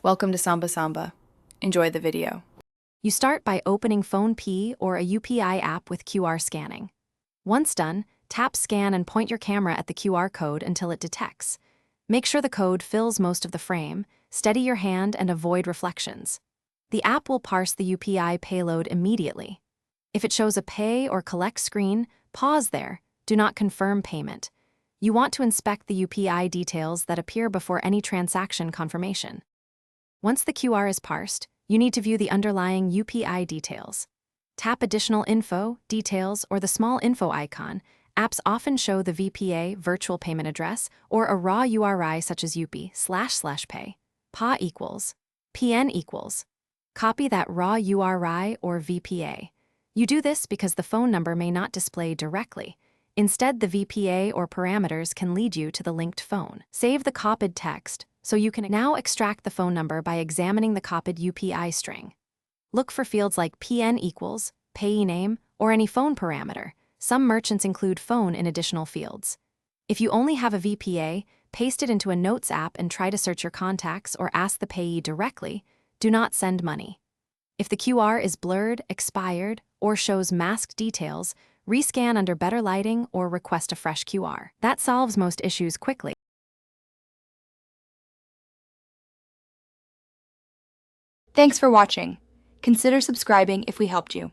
Welcome to Samba Samba. Enjoy the video. You start by opening Phonepe or a UPI app with QR scanning. Once done, tap Scan and point your camera at the QR code until it detects. Make sure the code fills most of the frame, steady your hand and avoid reflections. The app will parse the UPI payload immediately. If it shows a pay or collect screen, pause there. Do not confirm payment. You want to inspect the UPI details that appear before any transaction confirmation. Once the QR is parsed, you need to view the underlying UPI details. Tap Additional Info, Details, or the small info icon. Apps often show the VPA virtual payment address or a raw URI such as UP//pay, PA equals, PN equals. Copy that raw URI or VPA. You do this because the phone number may not display directly. Instead, the VPA or parameters can lead you to the linked phone. Save the copied text, so you can now extract the phone number by examining the copied UPI string. Look for fields like PN equals, payee name, or any phone parameter. Some merchants include phone in additional fields. If you only have a VPA, paste it into a Notes app and try to search your contacts or ask the payee directly. Do not send money. If the QR is blurred, expired, or shows masked details, rescan under better lighting or request a fresh QR. That solves most issues quickly. Thanks for watching. Consider subscribing if we helped you.